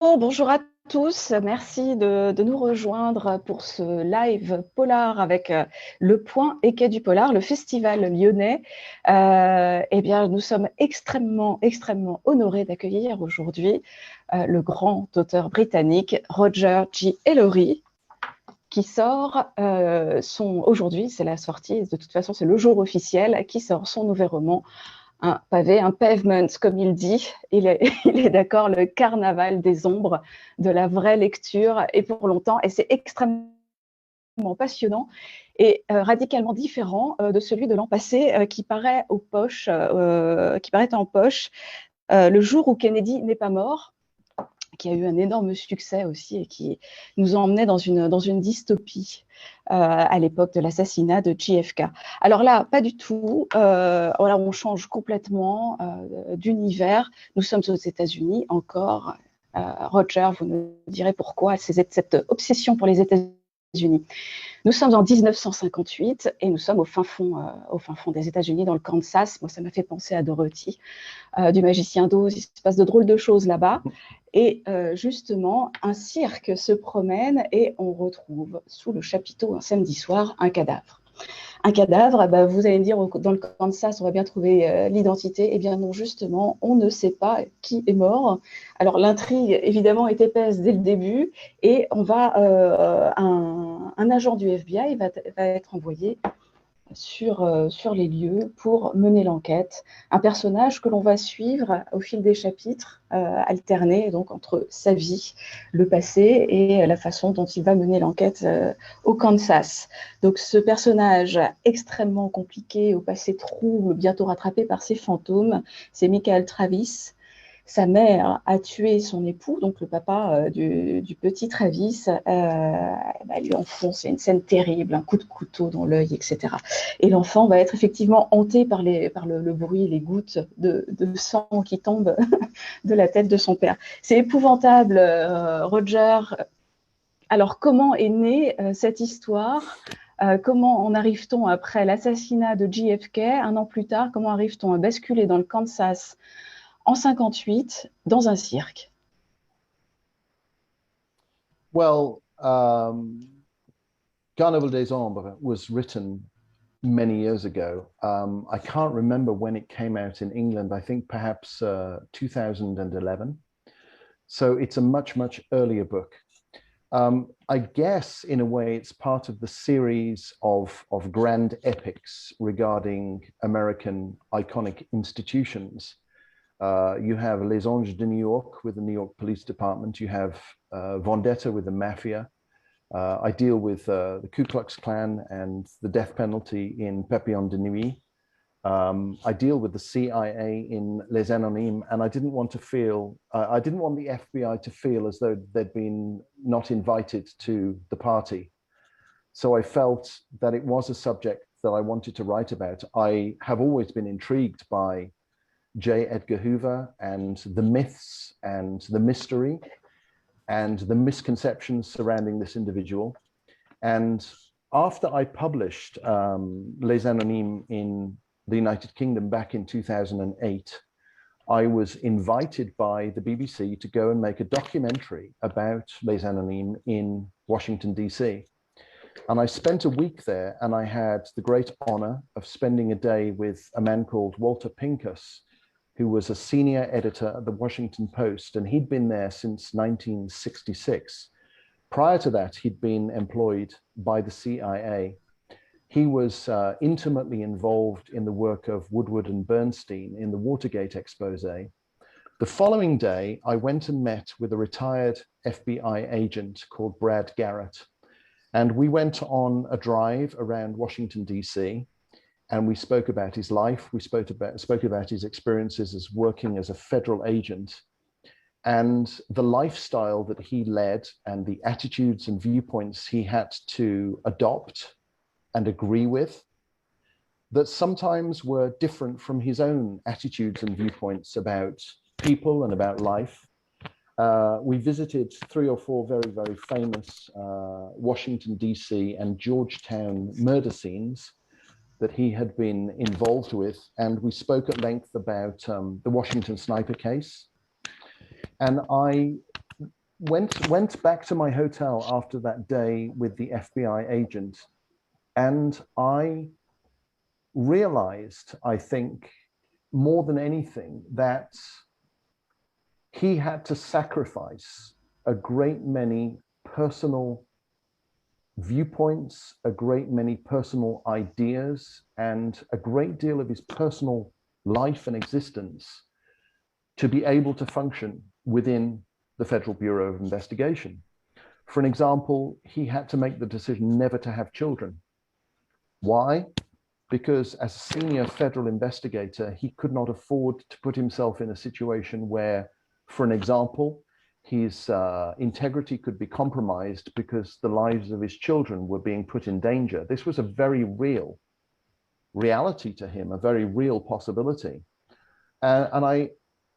Bonjour à tous. Merci de nous rejoindre pour ce live polar avec Le Point et Quai du Polar, le festival lyonnais. Eh bien, nous sommes extrêmement honorés d'accueillir aujourd'hui le grand auteur britannique Roger G. Ellory, qui sort aujourd'hui, c'est la sortie, de toute façon c'est le jour officiel, qui sort son nouvel roman, un pavé, un pavement, comme il dit. Il est d'accord, le carnaval des ombres, de la vraie lecture, et pour longtemps. Et c'est extrêmement passionnant et radicalement différent de celui de l'an passé, qui paraît en poche le jour où Kennedy n'est pas mort, qui a eu un énorme succès aussi et qui nous emmenait dans une dystopie à l'époque de l'assassinat de JFK. Alors là, pas du tout. Voilà, on change complètement d'univers. Nous sommes aux États-Unis encore. Roger, vous nous direz pourquoi cette obsession pour les États-Unis. Nous sommes en 1958 et nous sommes au fin fond des États-Unis, dans le Kansas. Moi, ça m'a fait penser à Dorothy, du Magicien d'Oz. Il se passe de drôles de choses là-bas. Et justement, un cirque se promène et on retrouve sous le chapiteau un samedi soir un cadavre. Un cadavre, vous allez me dire, dans le Kansas, on va bien trouver l'identité. Eh bien non, justement, on ne sait pas qui est mort. Alors l'intrigue, évidemment, est épaisse dès le début et on va, un agent du FBI va être envoyé sur les lieux pour mener l'enquête. Un personnage que l'on va suivre au fil des chapitres, alternés donc entre sa vie, le passé et la façon dont il va mener l'enquête au Kansas. Donc ce personnage extrêmement compliqué, au passé trouble, bientôt rattrapé par ses fantômes, c'est Michael Travis. Sa mère a tué son époux, donc le papa du petit Travis, lui enfonce, c'est une scène terrible, un coup de couteau dans l'œil, etc. Et l'enfant va être effectivement hanté par le bruit, les gouttes de sang qui tombent de la tête de son père. C'est épouvantable, Roger. Alors, comment est née cette histoire ? Comment en arrive-t-on, après l'assassinat de JFK, un an plus tard, comment arrive-t-on à basculer dans le Kansas en 58 dans un cirque? Well, Carnival des Ombres was written many years ago. I can't remember when it came out in England. I think perhaps 2011. So it's a much earlier book. I guess in a way it's part of the series of grand epics regarding American iconic institutions. You have Les Anges de New York with the New York Police Department. You have Vendetta with the Mafia. I deal with the Ku Klux Klan and the death penalty in Papillon de Nuit. I deal with the CIA in Les Anonymes, and I didn't want the FBI to feel as though they'd been not invited to the party. So I felt that it was a subject that I wanted to write about. I have always been intrigued by J. Edgar Hoover and the myths and the mystery and the misconceptions surrounding this individual. And after I published Les Anonymes in the United Kingdom back in 2008, I was invited by the BBC to go and make a documentary about Les Anonymes in Washington, D.C. And I spent a week there, and I had the great honor of spending a day with a man called Walter Pincus, who was a senior editor at the Washington Post, and he'd been there since 1966. Prior to that, he'd been employed by the CIA. He was intimately involved in the work of Woodward and Bernstein in the Watergate expose. The following day, I went and met with a retired FBI agent called Brad Garrett, and we went on a drive around Washington, D.C., and we spoke about his life. We spoke about his experiences as working as a federal agent and the lifestyle that he led and the attitudes and viewpoints he had to adopt and agree with that sometimes were different from his own attitudes and viewpoints about people and about life. We visited 3 or 4 very famous Washington, D.C. and Georgetown murder scenes that he had been involved with, and we spoke at length about the Washington sniper case. And I went back to my hotel after that day with the FBI agent, and I realized, I think, more than anything, that he had to sacrifice a great many personal viewpoints, a great many personal ideas, and a great deal of his personal life and existence to be able to function within the Federal Bureau of Investigation. For an example, he had to make the decision never to have children. Why? Because as a senior federal investigator, he could not afford to put himself in a situation where, for an example, his integrity could be compromised because the lives of his children were being put in danger. This was a very real reality to him, a very real possibility.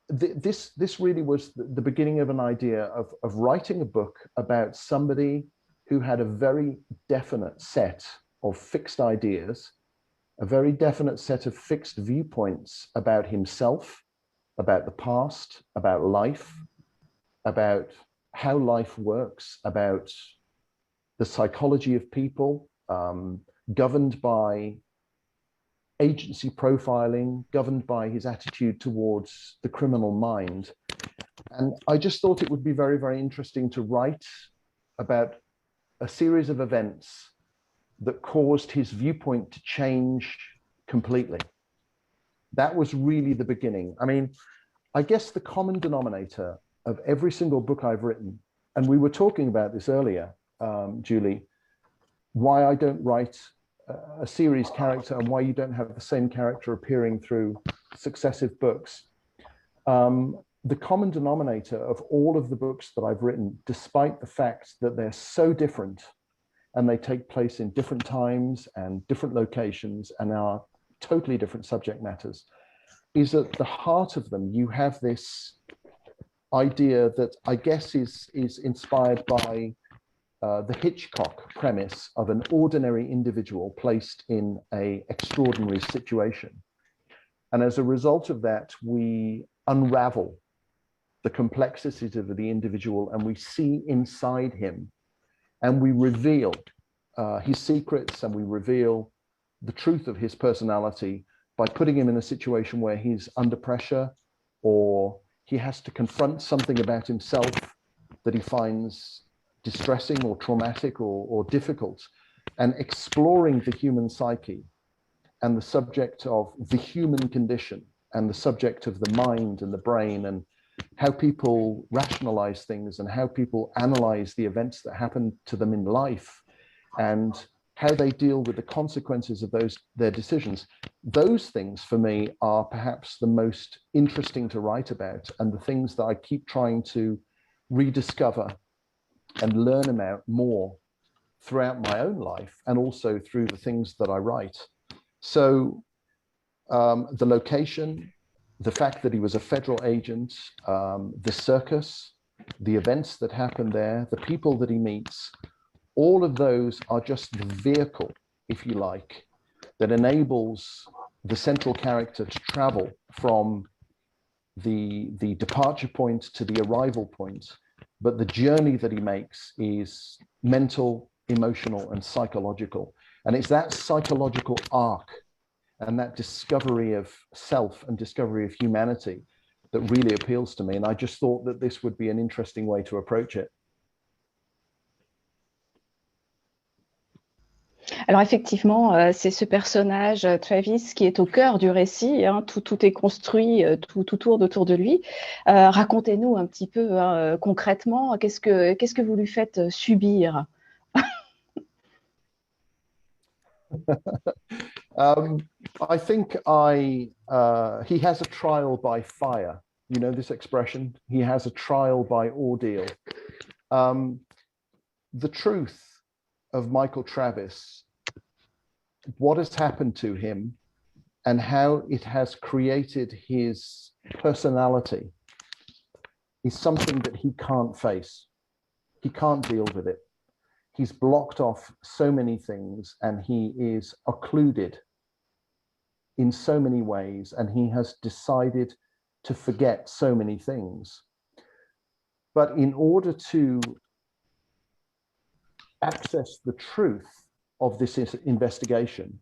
This really was the beginning of an idea of writing a book about somebody who had a very definite set of fixed ideas, a very definite set of fixed viewpoints about himself, about the past, about life, about how life works, about the psychology of people, governed by agency profiling, governed by his attitude towards the criminal mind. And I just thought it would be very, very interesting to write about a series of events that caused his viewpoint to change completely. That was really the beginning. I mean, I guess the common denominator of every single book I've written, and we were talking about this earlier, Julie, why I don't write a series character and why you don't have the same character appearing through successive books. The common denominator of all of the books that I've written, despite the fact that they're so different and they take place in different times and different locations and are totally different subject matters, is at the heart of them, you have this idea that I guess is inspired by the Hitchcock premise of an ordinary individual placed in an extraordinary situation. And as a result of that, we unravel the complexities of the individual and we see inside him and we reveal his secrets and we reveal the truth of his personality by putting him in a situation where he's under pressure or he has to confront something about himself that he finds distressing or traumatic or difficult, and exploring the human psyche and the subject of the human condition and the subject of the mind and the brain and how people rationalize things and how people analyze the events that happen to them in life and how they deal with the consequences of their decisions. Those things for me are perhaps the most interesting to write about and the things that I keep trying to rediscover and learn about more throughout my own life and also through the things that I write. So the location, the fact that he was a federal agent, the circus, the events that happen there, the people that he meets, all of those are just the vehicle, if you like, that enables the central character to travel from the departure point to the arrival point. But the journey that he makes is mental, emotional, and psychological. And it's that psychological arc and that discovery of self and discovery of humanity that really appeals to me. And I just thought that this would be an interesting way to approach it. Alors effectivement, c'est ce personnage, Travis, qui est au cœur du récit. Hein, tout est construit, tout tourne autour de lui. Racontez-nous un petit peu concrètement, qu'est-ce que vous lui faites subir? I think he has a trial by fire. You know this expression? He has a trial by ordeal. The truth of Michael Travis, what has happened to him and how it has created his personality is something that he can't face. He can't deal with it. He's blocked off so many things and he is occluded in so many ways and he has decided to forget so many things. But in order to access the truth of this investigation,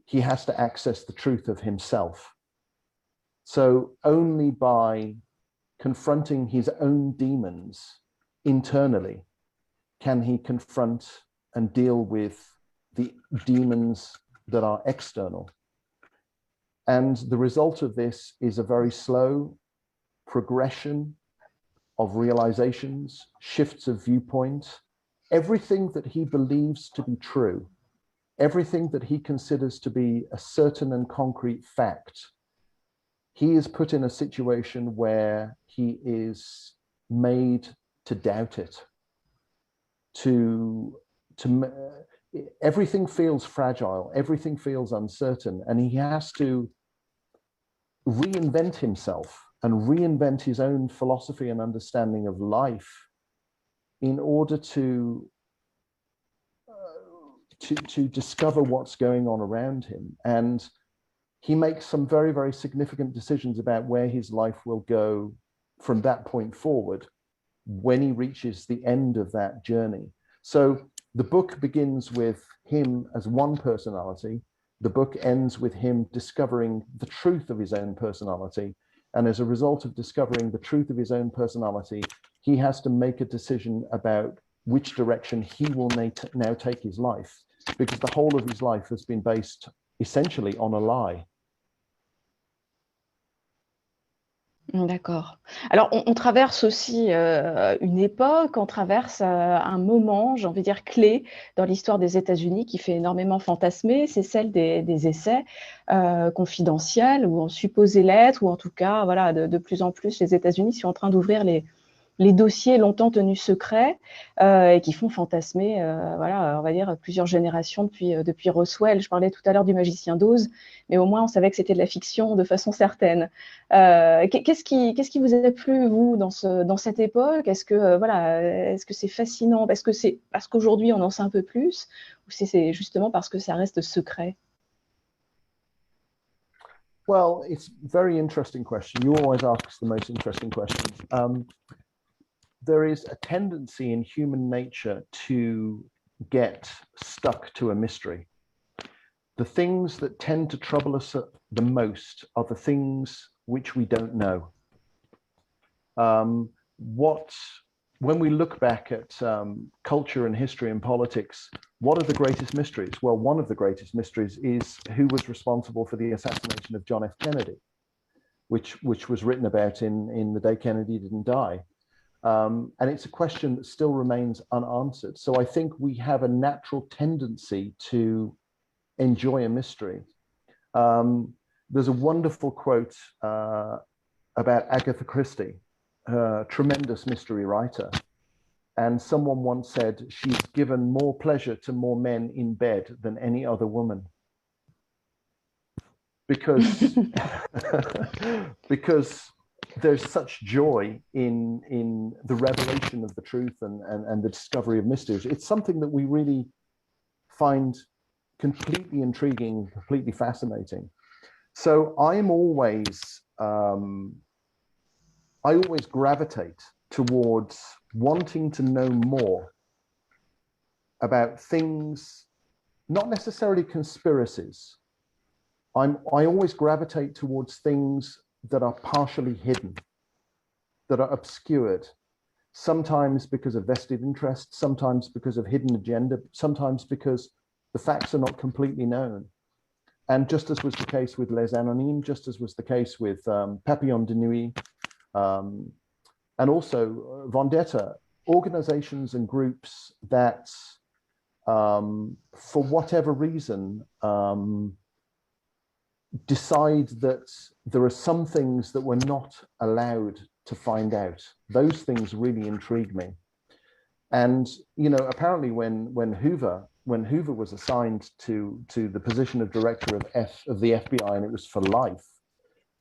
he has to access the truth of himself. So only by confronting his own demons internally can he confront and deal with the demons that are external. And the result of this is a very slow progression of realizations, shifts of viewpoint, everything that he believes to be true, everything that he considers to be a certain and concrete fact. He is put in a situation where he is made to doubt it, everything feels fragile, everything feels uncertain, and he has to reinvent himself and reinvent his own philosophy and understanding of life in order to discover what's going on around him. And he makes some very, very significant decisions about where his life will go from that point forward when he reaches the end of that journey. So the book begins with him as one personality. The book ends with him discovering the truth of his own personality. And as a result of discovering the truth of his own personality, he has to make a decision about which direction he will now take his life, because the whole of his life has been based essentially on a lie. D'accord. Alors, on traverse aussi une époque, on traverse un moment, j'ai envie de dire, clé dans l'histoire des États-Unis qui fait énormément fantasmer, c'est celle des essais confidentiels, ou en supposé l'être, ou en tout cas, voilà, de plus en plus, les États-Unis sont en train d'ouvrir les dossiers longtemps tenus secrets et qui font fantasmer, voilà, on va dire, plusieurs générations depuis Roswell. Je parlais tout à l'heure du magicien d'Oz, mais au moins on savait que c'était de la fiction de façon certaine. Qu'est-ce qui vous a plu, vous, dans cette époque? Est-ce que voilà, est-ce que c'est fascinant parce qu'aujourd'hui on en sait un peu plus, ou c'est justement parce que ça reste secret? Well, it's a very interesting question. You always ask the most interesting questions. There is a tendency in human nature to get stuck to a mystery. The things that tend to trouble us the most are the things which we don't know. When we look back at culture and history and politics, what are the greatest mysteries? Well, one of the greatest mysteries is who was responsible for the assassination of John F. Kennedy, which was written about in The Day Kennedy Didn't Die. And it's a question that still remains unanswered. So I think we have a natural tendency to enjoy a mystery. There's a wonderful quote about Agatha Christie, a tremendous mystery writer. And someone once said, she's given more pleasure to more men in bed than any other woman. Because there's such joy in the revelation of the truth and the discovery of mysteries. It's something that we really find completely intriguing, completely fascinating. So I always gravitate towards wanting to know more about things, not necessarily conspiracies. I always gravitate towards things that are partially hidden, that are obscured, sometimes because of vested interest, sometimes because of hidden agenda, sometimes because the facts are not completely known. And just as was the case with Les Anonymes, just as was the case with Papillon de Nuit, and also Vendetta, organizations and groups that, for whatever reason, decide that there are some things that we're not allowed to find out. Those things really intrigue me. And, you know, apparently when Hoover was assigned to the position of director of the FBI, and it was for life,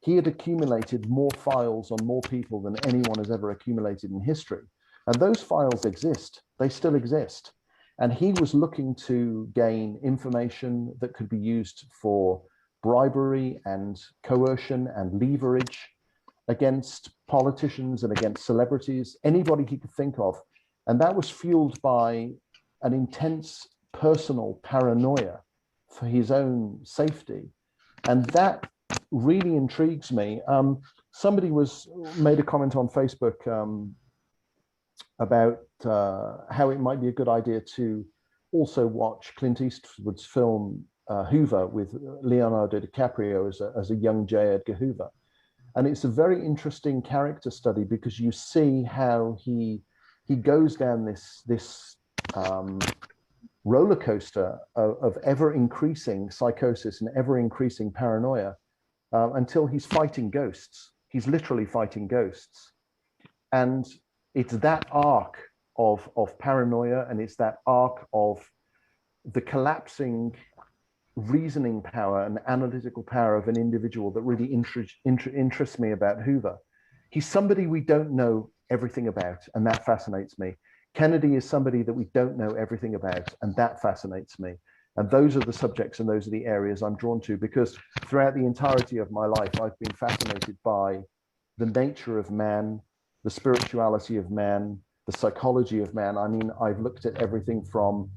he had accumulated more files on more people than anyone has ever accumulated in history. And those files exist, they still exist. And he was looking to gain information that could be used for bribery and coercion and leverage. against politicians and against celebrities, anybody he could think of. And that was fueled by an intense personal paranoia for his own safety. And that really intrigues me. Somebody made a comment on Facebook about how it might be a good idea to also watch Clint Eastwood's film Hoover with Leonardo DiCaprio as a young J. Edgar Hoover. And it's a very interesting character study because you see how he goes down this roller coaster of ever increasing psychosis and ever increasing paranoia until he's fighting ghosts. He's literally fighting ghosts. And it's that arc of paranoia, and it's that arc of the collapsing reasoning power and analytical power of an individual that really interests me about Hoover. He's somebody we don't know everything about, and that fascinates me. Kennedy is somebody that we don't know everything about, and that fascinates me. And those are the subjects and those are the areas I'm drawn to, because throughout the entirety of my life, I've been fascinated by the nature of man, the spirituality of man, the psychology of man. I mean, I've looked at everything from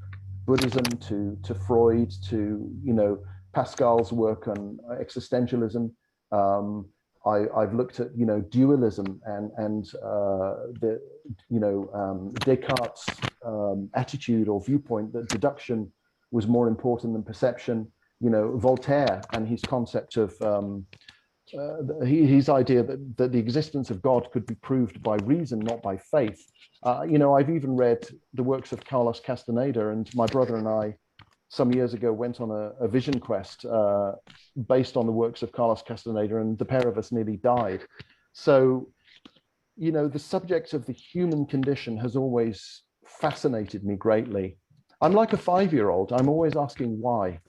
Buddhism to Freud to, Pascal's work on existentialism. I've looked at, dualism and Descartes' attitude or viewpoint that deduction was more important than perception. Voltaire and his concept of his idea that the existence of God could be proved by reason, not by faith. I've even read the works of Carlos Castaneda, and my brother and I, some years ago, went on a vision quest based on the works of Carlos Castaneda, and the pair of us nearly died. So, the subject of the human condition has always fascinated me greatly. I'm like a 5-year-old. I'm always asking why.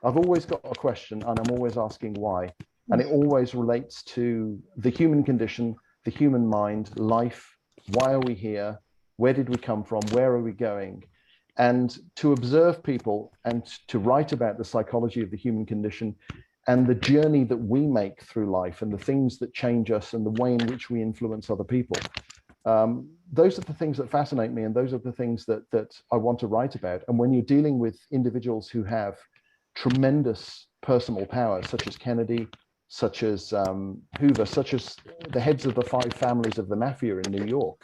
I've always got a question, and I'm always asking why. And it always relates to the human condition, the human mind, life. Why are we here? Where did we come from? Where are we going? And to observe people and to write about the psychology of the human condition and the journey that we make through life and the things that change us and the way in which we influence other people. Those are the things that fascinate me, and those are the things that I want to write about. And when you're dealing with individuals who have tremendous personal power, such as Kennedy, such as Hoover, such as the heads of the 5 families of the mafia in New York,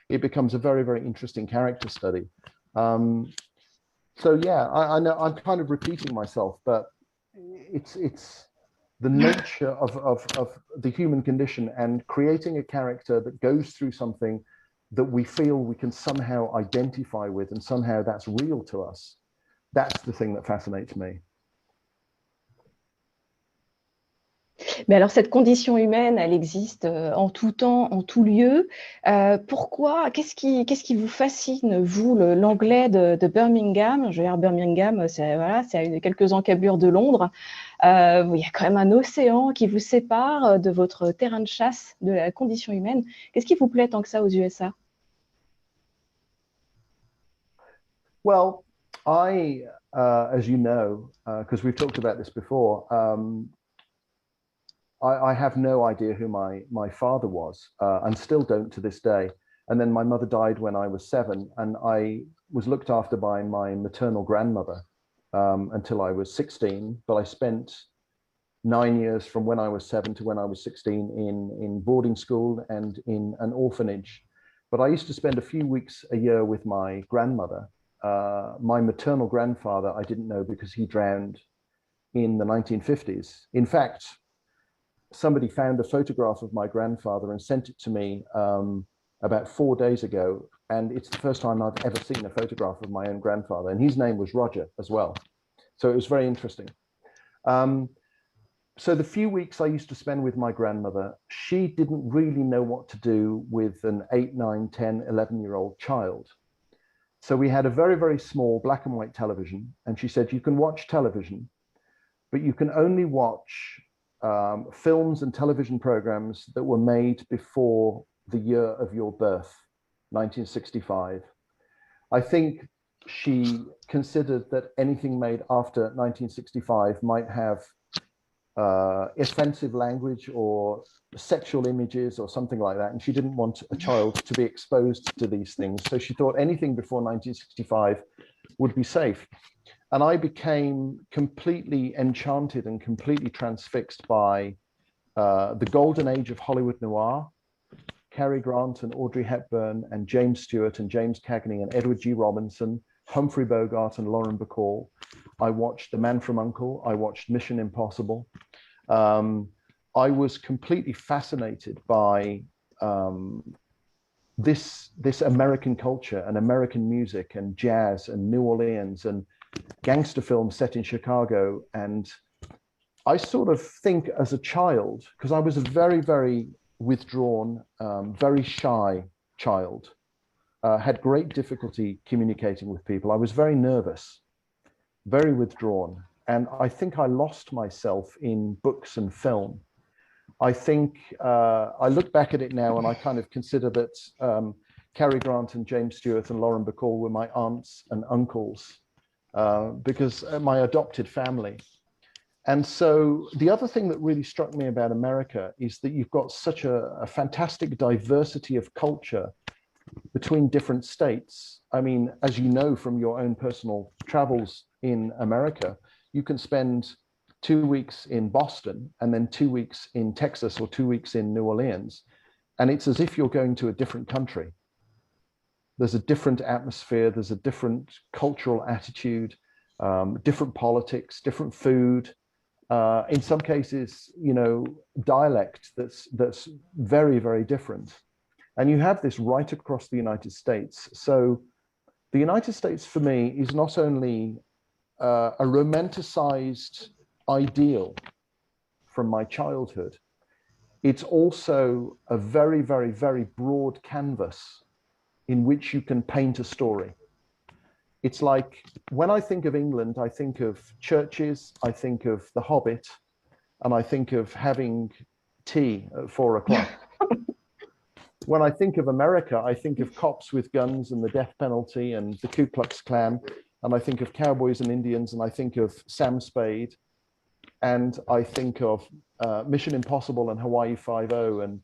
it becomes a very, very interesting character study. So yeah, I know I'm kind of repeating myself, but it's the nature of the human condition and creating a character that goes through something that we feel we can somehow identify with and somehow that's real to us. That's the thing that fascinates me. Mais alors, cette condition humaine, elle existe en tout temps, en tout lieu. Pourquoi? Qu'est-ce qui vous fascine, vous, l'anglais de Birmingham? Je veux dire, Birmingham, c'est à quelques encablures de Londres. Il y a quand même un océan qui vous sépare de votre terrain de chasse, de la condition humaine. Qu'est-ce qui vous plaît tant que ça aux USA? Well, as you know, because we've talked about this before, I have no idea who my father was, and still don't to this day. And then my mother died when I was 7, and I was looked after by my maternal grandmother until I was 16. But I spent 9 years from when I was 7 to when I was 16 in boarding school and in an orphanage. But I used to spend a few weeks a year with my grandmother. My maternal grandfather, I didn't know because he drowned in the 1950s. In fact, somebody found a photograph of my grandfather and sent it to me about 4 days ago. And it's the first time I've ever seen a photograph of my own grandfather. And his name was Roger as well. So it was very interesting. So the few weeks I used to spend with my grandmother, she didn't really know what to do with an 8, 9, 10, 11-year-old child. So we had a very, very small black and white television. And she said, you can watch television, but you can only watch films and television programs that were made before the year of your birth, 1965. I think she considered that anything made after 1965 might have offensive language or sexual images or something like that. And she didn't want a child to be exposed to these things. So she thought anything before 1965 would be safe. And I became completely enchanted and completely transfixed by the golden age of Hollywood noir. Cary Grant and Audrey Hepburn and James Stewart and James Cagney and Edward G. Robinson, Humphrey Bogart and Lauren Bacall. I watched The Man from U.N.C.L.E. I watched Mission Impossible. I was completely fascinated by this American culture and American music and jazz and New Orleans and gangster films set in Chicago. And I sort of think as a child, because I was a very, very withdrawn, very shy child, had great difficulty communicating with people. I was very nervous, very withdrawn. And I think I lost myself in books and film. I think I look back at it now and I kind of consider that Cary Grant and James Stewart and Lauren Bacall were my aunts and uncles because my adopted family. And so the other thing that really struck me about America is that you've got such a fantastic diversity of culture between different states. I mean, as you know from your own personal travels in America, you can spend 2 weeks in Boston and then 2 weeks in Texas or 2 weeks in New Orleans. And it's as if you're going to a different country. There's a different atmosphere, there's a different cultural attitude, different politics, different food. In some cases, you know, dialect that's very, very different. And you have this right across the United States. So the United States for me is not only a romanticized ideal from my childhood, it's also a very, very, very broad canvas in which you can paint a story. It's like when I think of England, I think of churches, I think of The Hobbit, and I think of having tea at 4 o'clock. When I think of America, I think of cops with guns and the death penalty and the Ku Klux Klan, and I think of cowboys and Indians, and I think of Sam Spade, and I think of Mission Impossible and Hawaii Five-0, and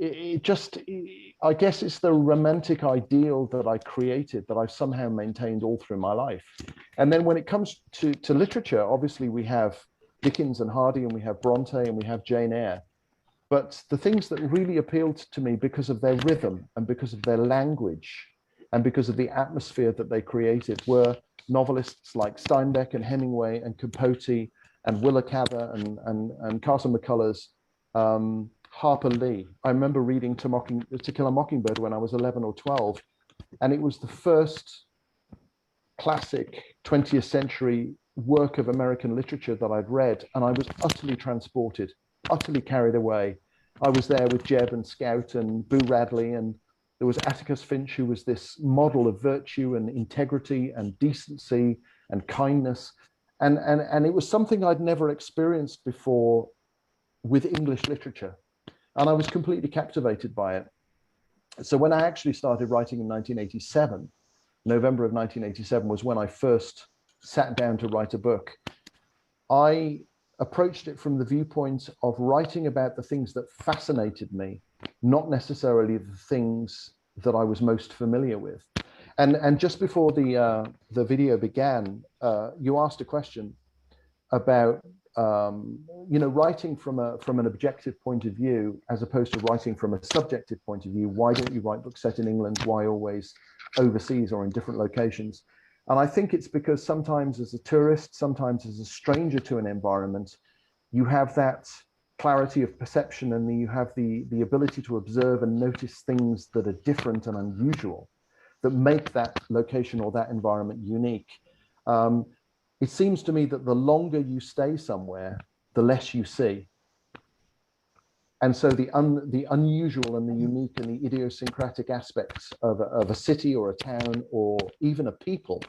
I guess it's the romantic ideal that I created that I've somehow maintained all through my life. And then when it comes to literature, obviously we have Dickens and Hardy and we have Bronte and we have Jane Eyre. But the things that really appealed to me because of their rhythm and because of their language and because of the atmosphere that they created were novelists like Steinbeck and Hemingway and Capote and Willa Cather and Carson McCullers, Harper Lee. I remember reading To Kill a Mockingbird when I was 11 or 12, and it was the first classic 20th century work of American literature that I'd read, and I was utterly transported, utterly carried away. I was there with Jeb and Scout and Boo Radley, and there was Atticus Finch, who was this model of virtue and integrity and decency and kindness. And it was something I'd never experienced before with English literature. And I was completely captivated by it. So when I actually started writing in 1987, November of 1987 was when I first sat down to write a book. I approached it from the viewpoint of writing about the things that fascinated me, not necessarily the things that I was most familiar with. And just before the video began, you asked a question about writing from an objective point of view as opposed to writing from a subjective point of view. Why don't you write books set in England? Why always overseas or in different locations? And I think it's because sometimes as a tourist, sometimes as a stranger to an environment, you have that clarity of perception and you have the ability to observe and notice things that are different and unusual that make that location or that environment unique. It seems to me that the longer you stay somewhere, the less you see. And so the unusual and the unique and the idiosyncratic aspects of a city or a town or even a people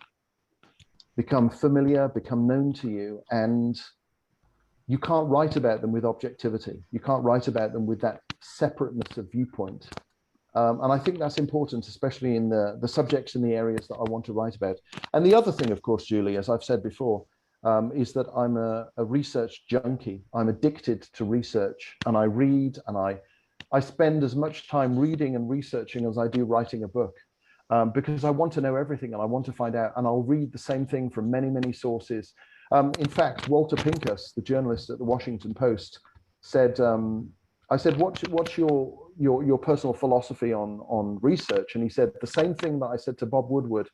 become familiar, become known to you, and you can't write about them with objectivity. You can't write about them with that separateness of viewpoint. And I think that's important, especially in the subjects and the areas that I want to write about. And the other thing, of course, Julie, as I've said before, is that I'm a research junkie. I'm addicted to research, and I read, and I spend as much time reading and researching as I do writing a book, because I want to know everything and I want to find out, and I'll read the same thing from many, many sources. In fact, Walter Pincus, the journalist at the Washington Post, said, I said, what's your personal philosophy on research? And he said the same thing that I said to Bob Woodward: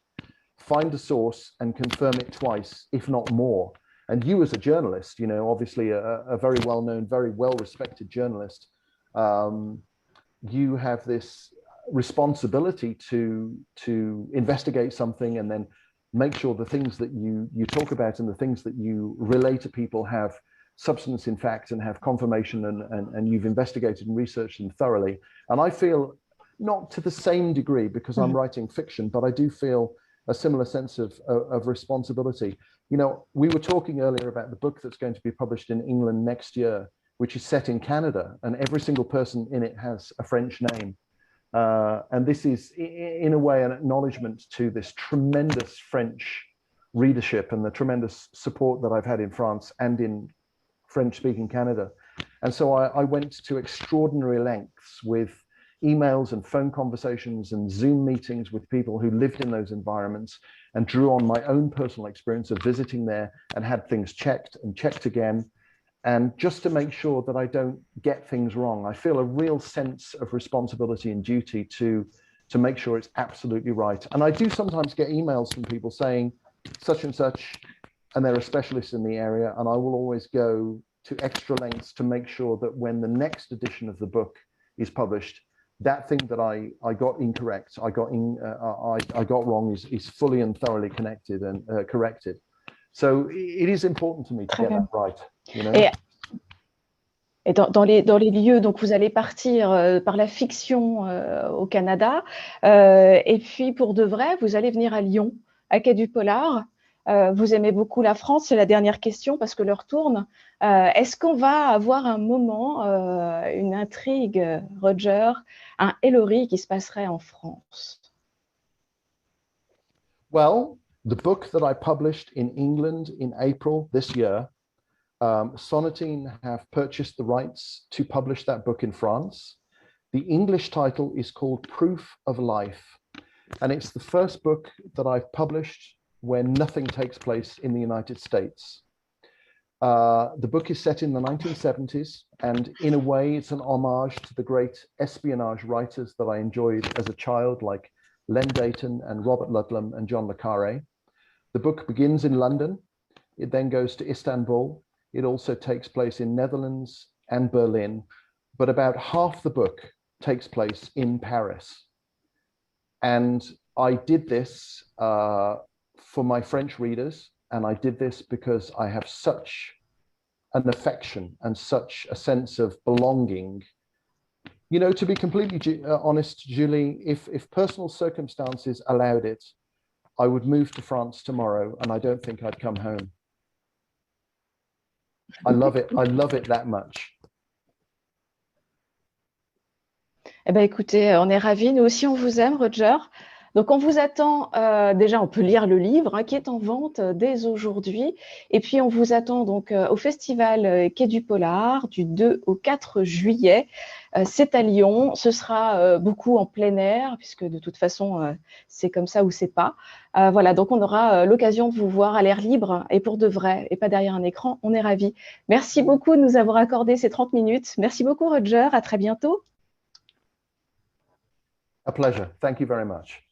find a source and confirm it twice, if not more. And you, as a journalist, you know, obviously a very well-known, very well-respected journalist, you have this responsibility to investigate something and then make sure the things that you talk about and the things that you relay to people have substance in fact and have confirmation, and you've investigated and researched them thoroughly. And I feel, not to the same degree because I'm writing fiction, but I do feel a similar sense of responsibility. You know, we were talking earlier about the book that's going to be published in England next year, which is set in Canada, and every single person in it has a French name. And this is, in a way, an acknowledgement to this tremendous French readership and the tremendous support that I've had in France and in French-speaking Canada. And so I went to extraordinary lengths with emails and phone conversations and Zoom meetings with people who lived in those environments, and drew on my own personal experience of visiting there and had things checked and checked again. And just to make sure that I don't get things wrong, I feel a real sense of responsibility and duty to make sure it's absolutely right. And I do sometimes get emails from people saying such and such, and they're a specialist in the area, and I will always go to extra lengths to make sure that when the next edition of the book is published, that thing that I got incorrect, I got wrong is fully and thoroughly connected and corrected. So it is important to me to get that right. You know? Et dans les lieux, donc vous allez partir par la fiction au Canada, et puis pour de vrai, vous allez venir à Lyon, à Quai du Polar. Vous aimez beaucoup la France, c'est la dernière question parce que l'heure tourne. Est-ce qu'on va avoir un moment, une intrigue, Roger, un Ellory qui se passerait en France? Well, the book that I published in England in April this year, Sonatine have purchased the rights to publish that book in France. The English title is called Proof of Life, and it's the first book that I've published where nothing takes place in the United States. The book is set in the 1970s, and in a way it's an homage to the great espionage writers that I enjoyed as a child, like Len Deighton and Robert Ludlum and John le Carré. The book begins in London, it then goes to Istanbul. It also takes place in Netherlands and Berlin, but about half the book takes place in Paris. And I did this for my French readers, and I did this because I have such an affection and such a sense of belonging. You know, to be completely honest, Julie, if personal circumstances allowed it, I would move to France tomorrow, and I don't think I'd come home. I love it that much. Eh bien, écoutez, on est ravis. Nous aussi, on vous aime, Roger. Donc, on vous attend. Déjà, on peut lire le livre qui est en vente dès aujourd'hui. Et puis, on vous attend donc au festival Quai du Polar du 2 au 4 juillet. C'est à Lyon. Ce sera beaucoup en plein air, puisque de toute façon, c'est comme ça ou c'est pas. Voilà, donc on aura l'occasion de vous voir à l'air libre et pour de vrai, et pas derrière un écran. On est ravis. Merci beaucoup de nous avoir accordé ces 30 minutes. Merci beaucoup, Roger. À très bientôt. A pleasure. Thank you very much.